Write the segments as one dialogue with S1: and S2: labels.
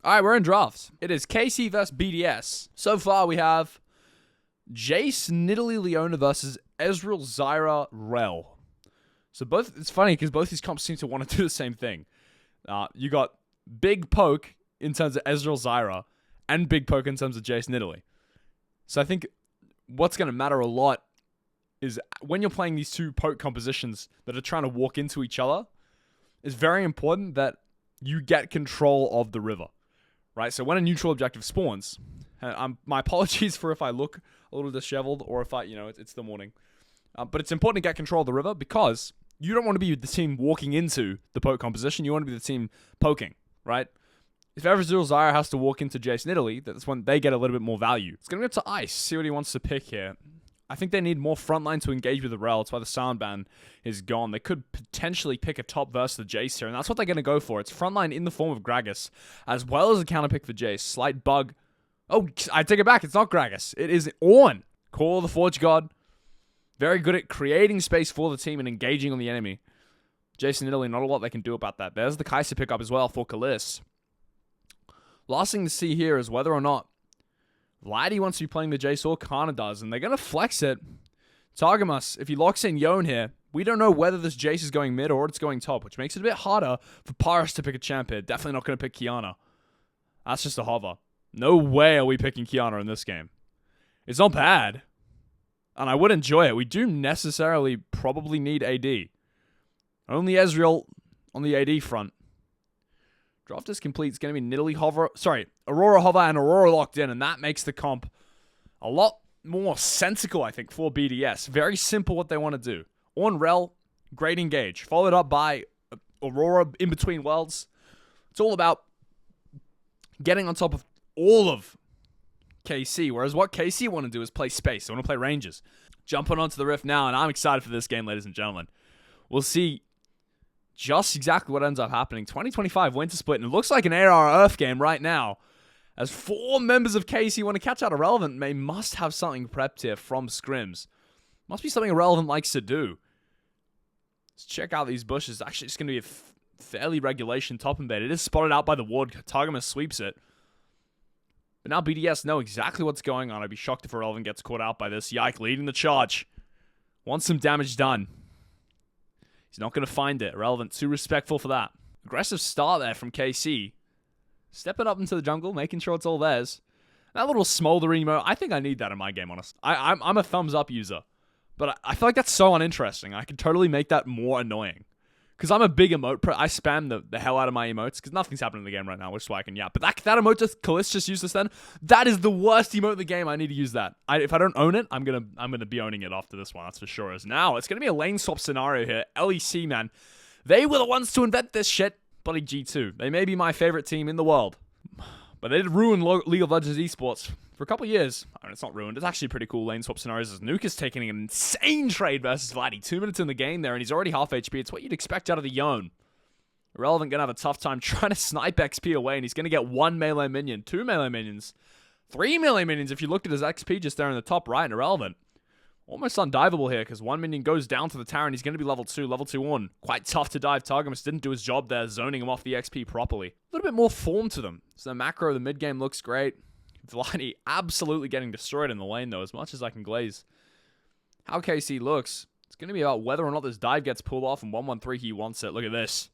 S1: All right, we're in drafts. It is KC versus BDS. So far, we have Jace Nidalee Leona versus Ezreal Zyra Rel. So both, it's funny because both these comps seem to want to do the same thing. You got big poke in terms of Ezreal Zyra and big poke in terms of Jace Nidalee. So I think what's going to matter a lot is when you're playing these two poke compositions that are trying to walk into each other, it's very important that you get control of the river. Right, so when a neutral objective spawns, my apologies for if I look a little disheveled or if it's the morning. But it's important to get control of the river because you don't want to be the team walking into the poke composition. You want to be the team poking, right? If Ezreal Zyra has to walk into Jace Nidalee, that's when they get a little bit more value. It's going to go to Ice, see what he wants to pick here. I think they need more frontline to engage with the Rel. That's why the sound ban is gone. They could potentially pick a top versus the Jace here, and that's what they're going to go for. It's frontline in the form of Gragas, as well as a counter pick for Jace. Slight bug. Oh, I take it back. It's not Gragas. It is Ornn. Call the Forge God. Very good at creating space for the team and engaging on the enemy. Jace and Italy, not a lot they can do about that. There's the Kai'Sa pickup as well for Kalisz. Last thing to see here is whether or not Vladdy wants to be playing the Jace or Kana does, and they're going to flex it. Targamas, if he locks in Yone here, we don't know whether this Jace is going mid or it's going top, which makes it a bit harder for Paris to pick a champ here. Definitely not going to pick Kiana. That's just a hover. No way are we picking Kiana in this game. It's not bad, and I would enjoy it. We do necessarily probably need AD. Only Ezreal on the AD front. Draft is complete. It's going to be Aurora Hover and Aurora locked in, and that makes the comp a lot more sensical, I think, for BDS. Very simple what they want to do. On Rel, great engage. Followed up by Aurora in between worlds. It's all about getting on top of all of KC, whereas what KC want to do is play space. They want to play ranges. Jumping onto the Rift now, and I'm excited for this game, ladies and gentlemen. We'll see just exactly what ends up happening. 2025 Winter Split, and it looks like an AR Earth game right now. As 4 members of KC want to catch out Irrelevant, they must have something prepped here from scrims. Must be something Irrelevant likes to do. Let's check out these bushes. Actually, it's going to be a fairly regulation top embed. It is spotted out by the ward. Targamas sweeps it. But now BDS know exactly what's going on. I'd be shocked if Irrelevant gets caught out by this. Yike, leading the charge. Wants some damage done. He's not going to find it. Irrelevant, too respectful for that. Aggressive start there from KC. Stepping up into the jungle, making sure it's all theirs. That little smoldering emote, I think I need that in my game, honestly. I'm a thumbs up user. But I feel like that's so uninteresting. I could totally make that more annoying. Because I'm a big emote. I spam the hell out of my emotes because nothing's happening in the game right now, which is why I can yap. But that emote Kalisz just used this then. That is the worst emote in the game. I need to use that. If I don't own it, I'm gonna be owning it after this one. That's for sure. As now it's gonna be a lane swap scenario here. LEC, man, they were the ones to invent this shit. Bloody G2. They may be my favorite team in the world, but they did ruin League of Legends esports for a couple of years. I mean, it's not ruined. It's actually pretty cool lane swap scenarios as Nuke is taking an insane trade versus Vladdy. 2 minutes in the game there, and he's already half HP. It's what you'd expect out of the Yone. Irrelevant going to have a tough time trying to snipe XP away, and he's going to get 1 melee minion, 2 melee minions, 3 melee minions if you looked at his XP just there in the top right, and Irrelevant. Almost undivable here because 1 minion goes down to the tower and he's going to be level 2 on. Quite tough to dive. Targamas didn't do his job there, zoning him off the XP properly. A little bit more form to them. So the macro, the mid game looks great. Vladdy absolutely getting destroyed in the lane though, as much as I can glaze. How KC looks, it's going to be about whether or not this dive gets pulled off, and 113 he wants it. Look at this.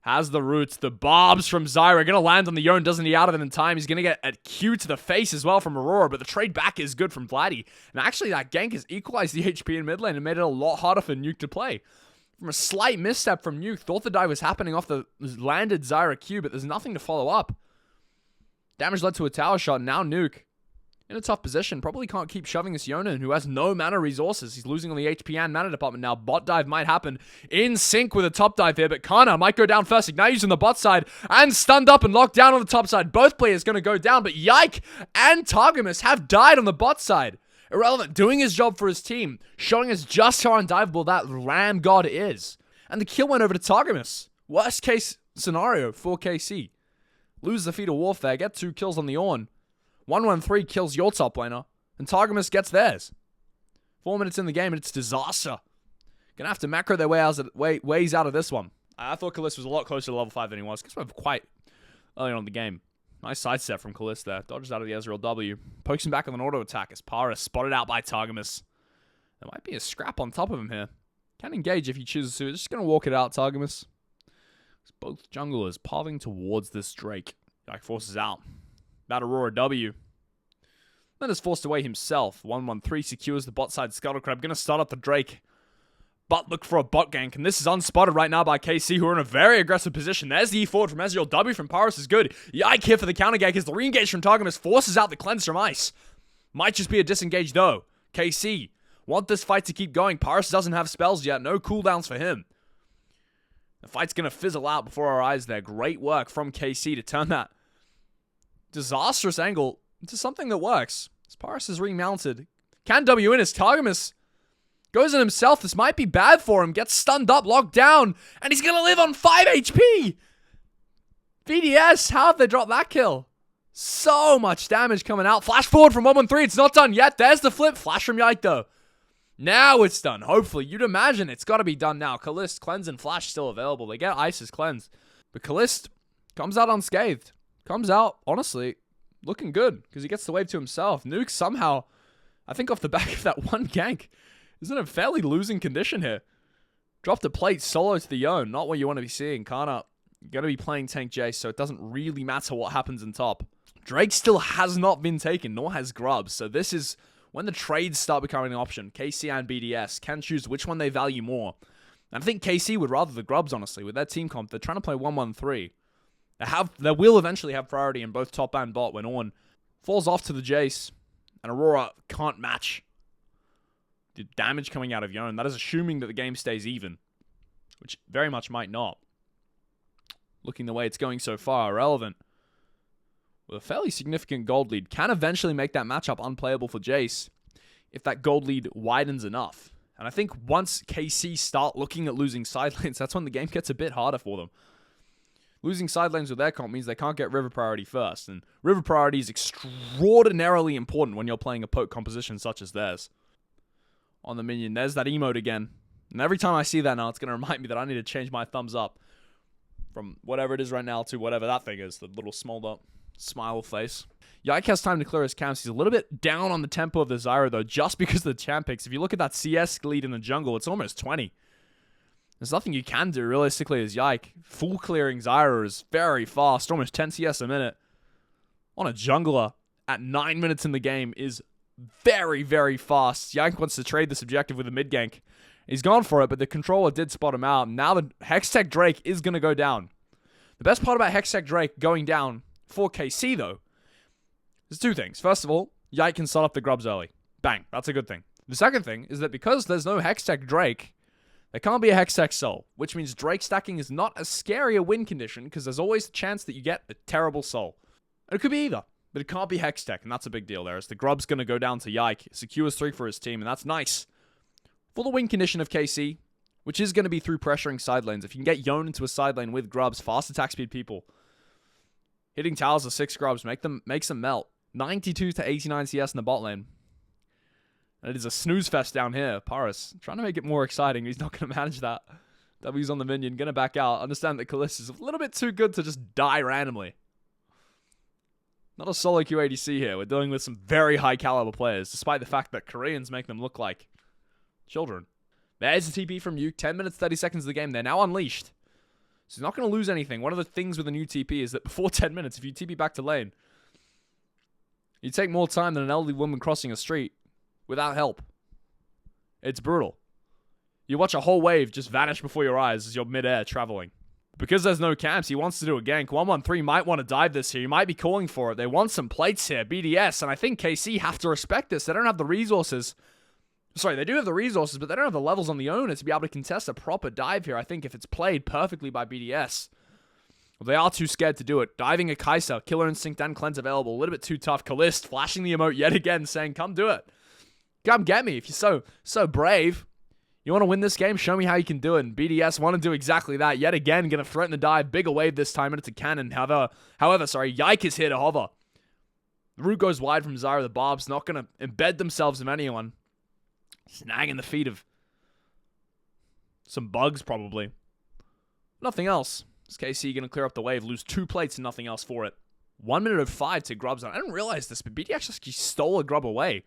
S1: Has the roots, the barbs from Zyra. Going to land on the Yone, doesn't he out of it in time. He's going to get a Q to the face as well from Aurora, but the trade back is good from Vladdy. And actually that gank has equalized the HP in mid lane and made it a lot harder for Nuke to play. From a slight misstep from Nuke, thought the dive was happening off the landed Zyra Q, but there's nothing to follow up. Damage led to a tower shot, now Nuke in a tough position. Probably can't keep shoving this Yonan, who has no mana resources. He's losing on the HP and mana department now. Bot dive might happen in sync with a top dive here, but Kana might go down first. Ignite using the bot side and stunned up and locked down on the top side. Both players going to go down, but Yike and Targamas have died on the bot side. Irrelevant doing his job for his team, showing us just how undivable that Ram God is. And the kill went over to Targamas. Worst case scenario for KC. Lose the feat of warfare, get 2 kills on the Ornn. 113 kills your top laner, and Targamas gets theirs. 4 minutes in the game, and it's disaster. Gonna have to macro their ways out of this one. I thought Kalisz was a lot closer to level 5 than he was, because we're quite early on in the game. Nice sidestep from Kalist there. Dodges out of the Ezreal W. Pokes him back with an auto attack as Paris spotted out by Targamas. There might be a scrap on top of him here. Can engage if he chooses to. Just going to walk it out, Targamas. Both junglers pathing towards this Drake. Yike forces out. That Aurora W. Then is forced away himself. 1-1-3 secures the bot side Scuttle Crab. Going to start up the Drake. But look for a bot gank. And this is unspotted right now by KC, who are in a very aggressive position. There's the E forward from Ezreal. W from Paris is good. Yike here for the counter gank as the re-engage from Targamas forces out the cleanse from Ice. Might just be a disengage though. KC want this fight to keep going. Paris doesn't have spells yet. No cooldowns for him. The fight's going to fizzle out before our eyes there. Great work from KC to turn that disastrous angle into something that works. As Paris is remounted. Can W in as Targamas goes in himself. This might be bad for him. Gets stunned up, locked down, and he's going to live on 5 HP. BDS, how have they dropped that kill? So much damage coming out. Flash forward from 1-1-3. It's not done yet. There's the flip. Flash from Yike though. Now it's done. Hopefully. You'd imagine it's got to be done now. Kalist, Cleanse, and Flash still available. They get Ice's Cleanse. But Kalist comes out unscathed. Comes out, honestly, looking good. Because he gets the wave to himself. Nuke somehow, I think off the back of that one gank, is in a fairly losing condition here. Dropped a plate solo to the Yone. Not what you want to be seeing. Kana going to be playing tank Jace, so it doesn't really matter what happens in top. Drake still has not been taken, nor has Grubs. So this is when the trades start becoming an option. KC and BDS can choose which one they value more. And I think KC would rather the Grubs, honestly. With their team comp, they're trying to play 1-1-3. They will eventually have priority in both top and bot when Ornn falls off to the Jace. And Aurora can't match the damage coming out of Yone. That is assuming that the game stays even, which very much might not. Looking the way it's going so far, irrelevant. With a fairly significant gold lead, can eventually make that matchup unplayable for Jace if that gold lead widens enough. And I think once KC start looking at losing side lanes, that's when the game gets a bit harder for them. Losing side lanes with their comp means they can't get river priority first, and river priority is extraordinarily important when you're playing a poke composition such as theirs. On the minion, there's that emote again. And every time I see that now, it's going to remind me that I need to change my thumbs up from whatever it is right now to whatever that thing is, the little smolder smile face. Yike has time to clear his camps. He's a little bit down on the tempo of the Zyra, though, just because of the champ picks. If you look at that CS lead in the jungle, it's almost 20. There's nothing you can do, realistically, as Yike. Full clearing Zyra is very fast, almost 10 CS a minute. On a jungler at 9 minutes in the game is very, very fast. Yike wants to trade this objective with a mid gank. He's gone for it, but the controller did spot him out. Now the Hextech Drake is going to go down. The best part about Hextech Drake going down for KC, though, is two things. First of all, Yike can start up the Grubs early. Bang. That's a good thing. The second thing is that because there's no Hextech Drake, there can't be a Hextech Soul, which means Drake stacking is not as scary a win condition because there's always the chance that you get a terrible Soul. And it could be either, but it can't be Hextech, and that's a big deal there. As the Grub's going to go down to Yike, secures 3 for his team, and that's nice. For the win condition of KC, which is going to be through pressuring side lanes. If you can get Yone into a side lane with Grubs, fast attack speed people, hitting towers of 6 Grubs, makes them melt. 92 to 89 CS in the bot lane. And it is a snooze fest down here. Paris trying to make it more exciting. He's not going to manage that. W's on the minion. Going to back out. Understand that Kalist is a little bit too good to just die randomly. Not a solo QADC here. We're dealing with some very high caliber players, despite the fact that Koreans make them look like children. There's a TP from Uke. 10 minutes, 30 seconds of the game. They're now unleashed. So he's not going to lose anything. One of the things with a new TP is that before 10 minutes, if you TP back to lane, you take more time than an elderly woman crossing a street without help. It's brutal. You watch a whole wave just vanish before your eyes as you're mid-air traveling. Because there's no camps, he wants to do a gank. 1-1-3 might want to dive this here. He might be calling for it. They want some plates here. BDS, and I think KC have to respect this. They don't have the resources. Sorry, they do have the resources, but they don't have the levels on the owner to be able to contest a proper dive here, I think, if it's played perfectly by BDS. Well, they are too scared to do it. Diving a Kai'Sa, Killer Instinct and Cleanse available. A little bit too tough. Kalist flashing the emote yet again, saying, come do it. Come get me. If you're so brave, you want to win this game, show me how you can do it. And BDS want to do exactly that. Yet again, going to threaten the dive. Bigger wave this time, and it's a cannon. However, Yike is here to hover. The root goes wide from Zyra. The Barb's not going to embed themselves in anyone. Snagging the feet of some bugs, probably. Nothing else. Is KC going to clear up the wave, lose 2 plates and nothing else for it. 1:05 to grubs. I didn't realize this, but BDS actually stole a grub away.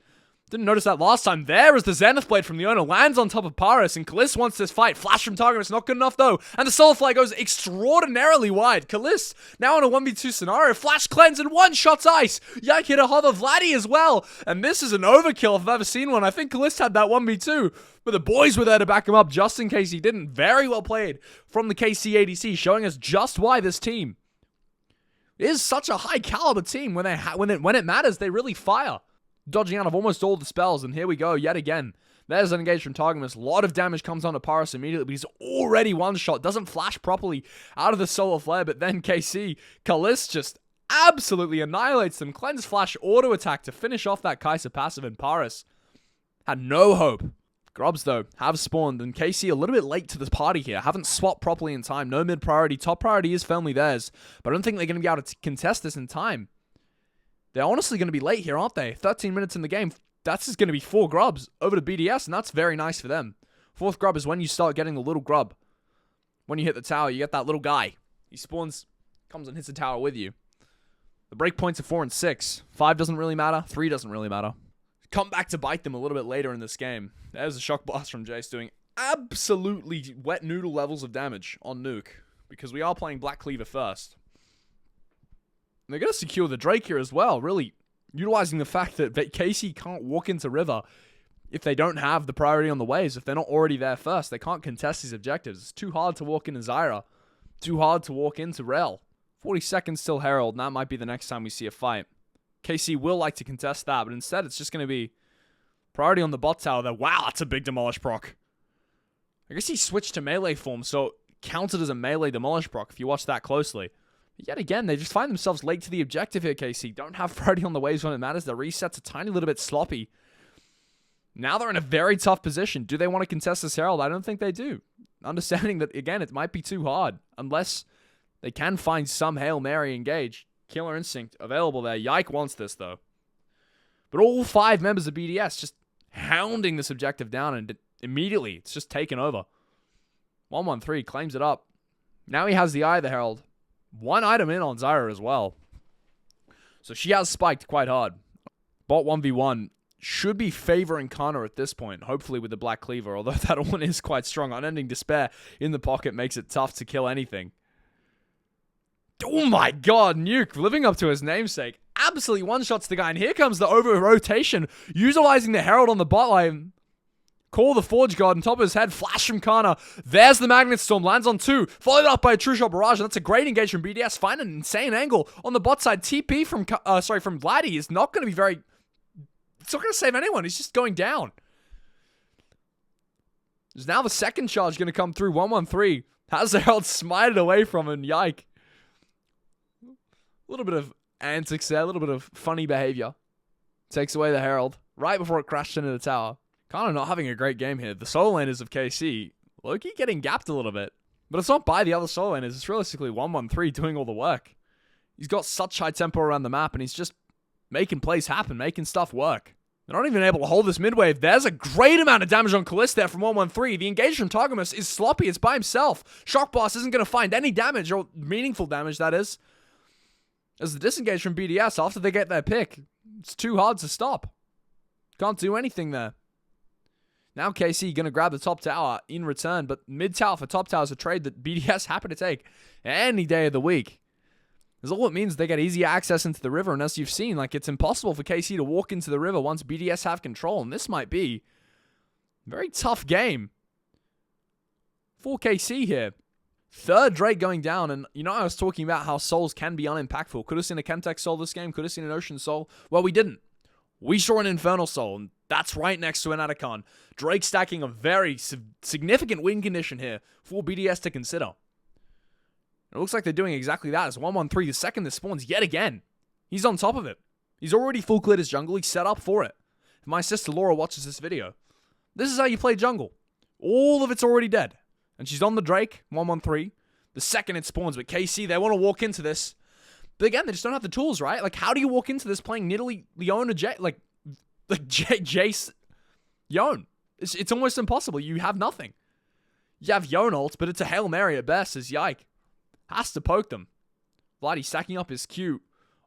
S1: Didn't notice that last time. There is the Zenith Blade from the owner. Lands on top of Paris, and Kalisz wants this fight. Flash from Target. It's not good enough, though. And the Solar Flare goes extraordinarily wide. Kalisz now in a 1v2 scenario. Flash cleanse and one-shots ice. Yike hit a hover. Vladdy as well. And this is an overkill if I've ever seen one. I think Kalisz had that 1v2. But the boys were there to back him up just in case he didn't. Very well played from the KC ADC, showing us just why this team is such a high-caliber team. When it matters, they really fire. Dodging out of almost all the spells, and here we go yet again. There's an engage from Targamas. A lot of damage comes onto Paris immediately, but he's already one-shot. Doesn't flash properly out of the Solar Flare, but then Kalisz just absolutely annihilates them. Cleanse Flash auto attack to finish off that Kai'Sa passive, and Paris had no hope. Grubs, though, have spawned, and KC a little bit late to the party here. Haven't swapped properly in time. No mid-priority. Top priority is firmly theirs, but I don't think they're going to be able to contest this in time. They're honestly going to be late here, aren't they? 13 minutes in the game. That's just going to be 4 grubs over to BDS, and that's very nice for them. 4th grub is when you start getting the little grub. When you hit the tower, you get that little guy. He spawns, comes and hits the tower with you. The break points are 4 and 6. 5 doesn't really matter. 3 doesn't really matter. Come back to bite them a little bit later in this game. There's a shock blast from Jace doing absolutely wet noodle levels of damage on Nuke, because we are playing Black Cleaver first. They're going to secure the Drake here as well, really utilizing the fact that KC can't walk into River if they don't have the priority on the waves. If they're not already there first, they can't contest these objectives. It's too hard to walk into Zyra, too hard to walk into Rel. 40 seconds till Herald, and that might be the next time we see a fight. KC will like to contest that, but instead it's just going to be priority on the bot tower there. Wow, that's a big demolish proc. I guess he switched to melee form, so it counted as a melee demolish proc if you watch that closely. Yet again, they just find themselves late to the objective here, KC. Don't have priority on the waves when it matters. The reset's a tiny little bit sloppy. Now they're in a very tough position. Do they want to contest this Herald? I don't think they do. Understanding that, again, it might be too hard. Unless they can find some Hail Mary engage. Killer Instinct available there. Yike wants this, though. But all 5 members of BDS just hounding this objective down, and immediately it's just taken over. 113 claims it up. Now he has the Eye of the Herald. 1 item in on Zyra as well. So she has spiked quite hard. Bot 1v1 should be favoring Kana at this point, hopefully with the Black Cleaver, although that one is quite strong. Unending Despair in the pocket makes it tough to kill anything. Oh my god, Nuke living up to his namesake. Absolutely one-shots the guy, and here comes the over-rotation, utilizing the Herald on the bot lane. Call the Forge God on top of his head. Flash from Kana. There's the Magnet Storm. Lands on 2. Followed up by a True Shot Barrage. And that's a great engage from BDS. Find an insane angle on the bot side. TP from Vladdy is not going to be very... It's not going to save anyone. He's just going down. There's now the second charge going to come through. 113. Has the Herald smited away from him. Yike. A little bit of antics there. A little bit of funny behavior. Takes away the Herald. Right before it crashed into the tower. Kana not having a great game here. The solo laners of KC, low-key getting gapped a little bit. But it's not by the other solo laners. It's realistically 113 doing all the work. He's got such high tempo around the map, and he's just making plays happen, making stuff work. They're not even able to hold this mid-wave. There's a great amount of damage on Kalisz there from 113. The engage from Targamas is sloppy. It's by himself. Shock Blast isn't going to find any damage, or meaningful damage, that is. As the disengage from BDS after they get their pick, it's too hard to stop. Can't do anything there. Now KC going to grab the top tower in return, but mid tower for top tower is a trade that BDS happy to take any day of the week. Because all it means they get easy access into the river, and as you've seen, like, it's impossible for KC to walk into the river once BDS have control, and this might be a very tough game for KC here. 3rd Drake going down, and you know I was talking about how souls can be unimpactful. Could have seen a Chemtech soul this game, could have seen an Ocean soul. Well, we didn't. We saw an Infernal soul, and that's right next to an Atacon. Drake stacking a very significant win condition here for BDS to consider. It looks like they're doing exactly that. As 113, the second this spawns yet again. He's on top of it. He's already full cleared his jungle. He's set up for it. If my sister Laura watches this video, this is how you play jungle. All of it's already dead. And she's on the Drake, 113. The second it spawns, but KC, they want to walk into this. But again, they just don't have the tools, right? Like, how do you walk into this playing Nidalee, Leona, Jace, Yone? It's almost impossible. You have nothing. You have Yone ult, but it's a Hail Mary at best, as Yike has to poke them. Vladdy stacking up his Q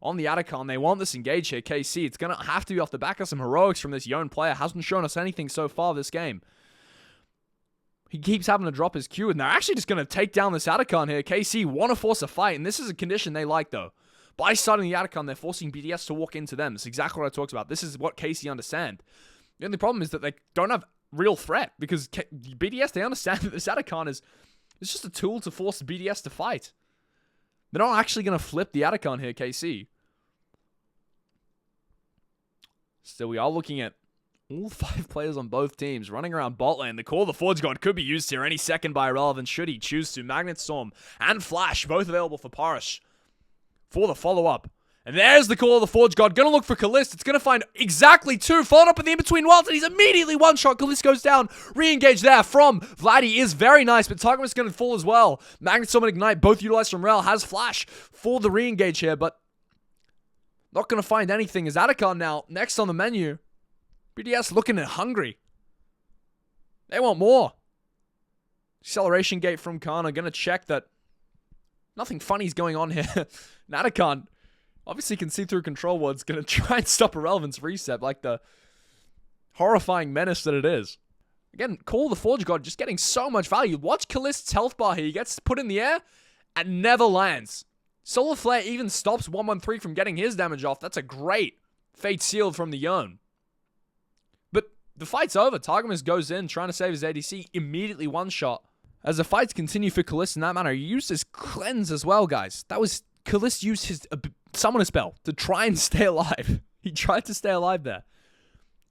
S1: on the Atacon. They want this engage here, KC. It's going to have to be off the back of some heroics from this Yone player. Hasn't shown us anything so far this game. He keeps having to drop his Q, and they're actually just going to take down this Atacon here. KC want to force a fight, and this is a condition they like, though. By starting the Atacon, they're forcing BDS to walk into them. That's exactly what I talked about. This is what KC understand. The only problem is that they don't have real threat, because BDS, they understand that this Atacon is just a tool to force BDS to fight. They're not actually going to flip the Atacon here, KC. Still, we are looking at all 5 players on both teams running around bot lane. The Call of the Forge God could be used here any second by Irrelevant should he choose to. Magnet Storm and Flash, both available for Parish for the follow-up. And there's the Call of the Forge God. Gonna look for Kalist. It's gonna find exactly 2. Followed up in the in-between worlds, and he's immediately one-shot. Kalist goes down. Re-engage there from Vladdy is very nice, but Targamas gonna fall as well. Magnet Storm and Ignite, both utilized from Rel. Has Flash for the re-engage here, but not gonna find anything. Is Atacon now next on the menu. BDS looking at hungry. They want more. Acceleration gate from Kana. Gonna check that nothing funny's going on here. Atacon obviously can see through control ward's gonna try and stop Irrelevant's reset like the horrifying menace that it is. Again, Call the Forge God just getting so much value. Watch Kalist's health bar here. He gets put in the air and never lands. Solar Flare even stops 113 from getting his damage off. That's a great Fate Sealed from the Yone. But the fight's over. Targamas goes in, trying to save his ADC. Immediately one-shot. As the fights continue for Kalist in that manner, he used his cleanse as well, guys. That was... Kalist used his summoner spell to try and stay alive. He tried to stay alive there.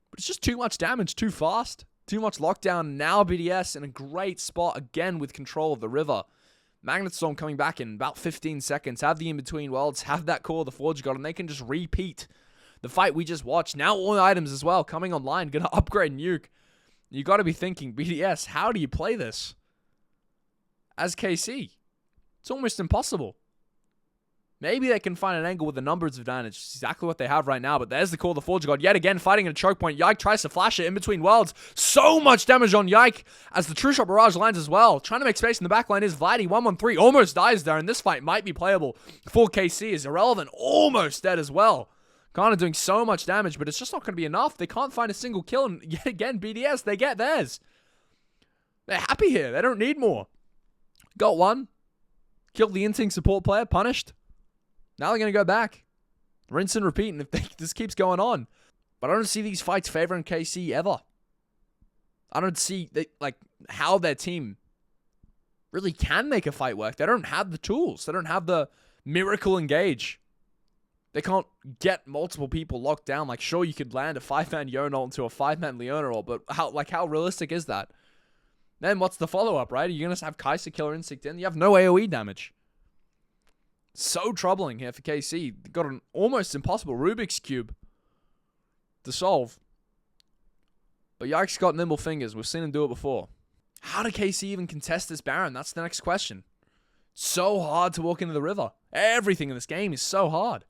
S1: But it's just too much damage, too fast. Too much lockdown. Now BDS in a great spot again with control of the river. Magnet Storm coming back in about 15 seconds. Have the in-between worlds. Have that Call of the Forge God. And they can just repeat the fight we just watched. Now all items as well coming online. Going to upgrade Nuke. You got to be thinking, BDS, how do you play this? As KC. It's almost impossible. Maybe they can find an angle with the numbers advantage. It's exactly what they have right now. But there's the Call of the Forge God. Yet again, fighting at a choke point. Yike tries to flash it in between worlds. So much damage on Yike as the True Shot Barrage lands as well. Trying to make space in the backline is Vladdy. 113 almost dies there. And this fight might be playable for KC. Is Irrelevant almost dead as well. Kind of doing so much damage, but it's just not going to be enough. They can't find a single kill. And yet again, BDS, they get theirs. They're happy here. They don't need more. Got one. Killed the Instinct support player. Punished. Now they're going to go back. Rinse and repeat, and if this keeps going on. But I don't see these fights favoring KC ever. I don't see how their team really can make a fight work. They don't have the tools. They don't have the miracle engage. They can't get multiple people locked down. Like, sure, you could land a 5-man Yone ult into a 5-man Leona ult, but how realistic is that? Then what's the follow-up, right? Are you going to have Kai'Sa Killer Instinct in? You have no AoE damage. So troubling here for KC. They've got an almost impossible Rubik's Cube to solve. But Yike's got nimble fingers. We've seen him do it before. How do KC even contest this Baron? That's the next question. It's so hard to walk into the river. Everything in this game is so hard.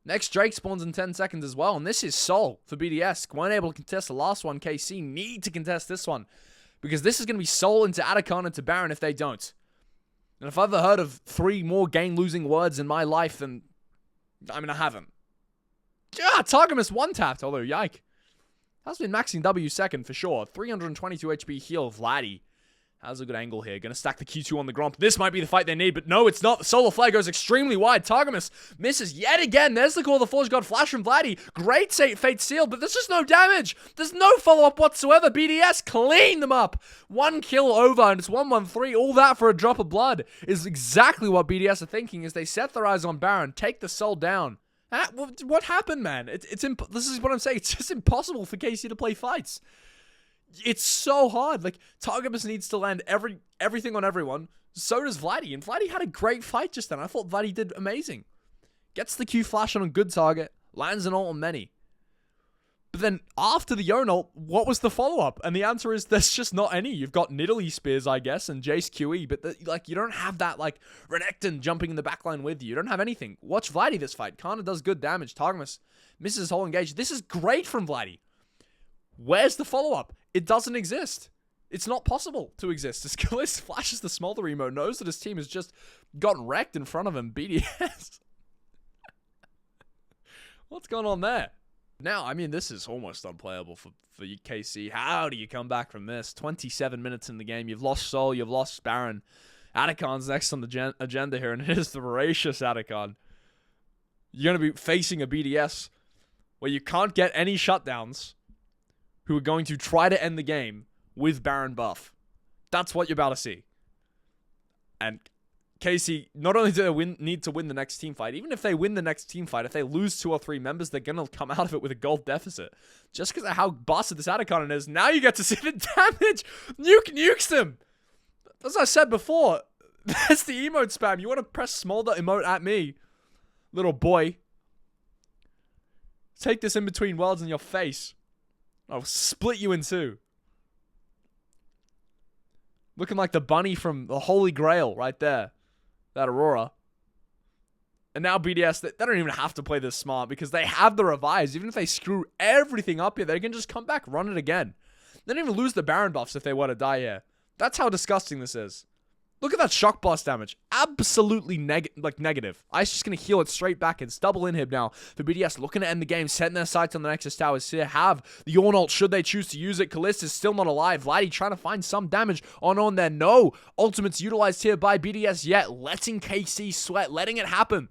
S1: Next Drake spawns in 10 seconds as well. And this is Sol for BDS. Weren't able to contest the last one. KC need to contest this one. Because this is going to be Sol into Atacon into Baron if they don't. And if I've ever heard of 3 more game-losing words in my life, then... I mean, I haven't. Targamas one-tapped, although, yike. Has been maxing W second for sure. 322 HP heal, Vladdy. Has a good angle here. Gonna stack the Q2 on the Gromp. This might be the fight they need, but no, it's not. The Solar Flare goes extremely wide. Targamas misses yet again. There's the Call of the Forge God flash from Vladdy. Great Fate Sealed, but there's just no damage. There's no follow-up whatsoever. BDS clean them up. 1 kill over, and it's 113. All that for a drop of blood is exactly what BDS are thinking as they set their eyes on Baron, take the Soul down. What happened, man? This is what I'm saying. It's just impossible for KC to play fights. It's so hard. Like, Targamas needs to land everything on everyone. So does Vladdy. And Vladdy had a great fight just then. I thought Vladdy did amazing. Gets the Q flash on a good target. Lands an ult on many. But then after the Yone ult, what was the follow-up? And the answer is there's just not any. You've got Nidalee Spears, I guess, and Jace QE. But you don't have that, Renekton jumping in the backline with you. You don't have anything. Watch Vladdy this fight. Kana does good damage. Targamas misses his whole engage. This is great from Vladdy. Where's the follow-up? It doesn't exist. It's not possible to exist. As Kalist flashes the smolder emote, knows that his team has just gotten wrecked in front of him. BDS. What's going on there? Now, I mean, this is almost unplayable for KC. How do you come back from this? 27 minutes in the game. You've lost Sol. You've lost Baron. Atacon's next on the agenda here, and it is the voracious Atacon. You're going to be facing a BDS where you can't get any shutdowns, who are going to try to end the game with Baron buff. That's what you're about to see. And KC, not only do they need to win the next team fight, even if they win the next team fight, if they lose 2 or 3 members, they're going to come out of it with a gold deficit. Just because of how busted this Atacon is, now you get to see the damage. Nukes them. As I said before, that's the emote spam. You want to press smolder emote at me, little boy. Take this in between worlds in your face. I'll split you in 2. Looking like the bunny from the Holy Grail right there. That Aurora. And now BDS, they don't even have to play this smart because they have the revives. Even if they screw everything up here, they can just come back, run it again. They don't even lose the Baron buffs if they want to die here. That's how disgusting this is. Look at that shock blast damage. Absolutely negative. Ice just going to heal it straight back. It's double inhib now for BDS. Looking to end the game. Setting their sights on the Nexus towers to have the Orn ult should they choose to use it. Kalist is still not alive. Vladdy trying to find some damage on there. No ultimates utilized here by BDS yet. Letting KC sweat. Letting it happen.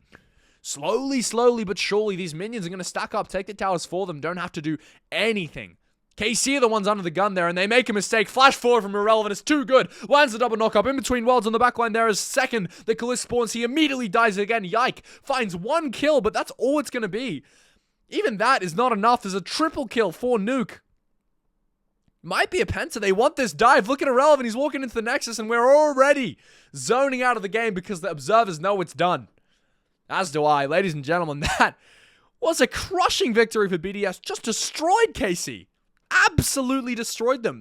S1: Slowly but surely these minions are going to stack up. Take the towers for them. Don't have to do anything. KC are the ones under the gun there, and they make a mistake. Flash forward from Irrelevant. It's too good. Lands the double knock-up in between worlds on the backline there. Is second. The Kalist spawns. He immediately dies again. Yike. Finds 1 kill, but that's all it's going to be. Even that is not enough. There's a triple kill for Nuke. Might be a Penta. They want this dive. Look at Irrelevant. He's walking into the Nexus, and we're already zoning out of the game because the observers know it's done. As do I. Ladies and gentlemen, that was a crushing victory for BDS. Just destroyed KC. Absolutely destroyed them.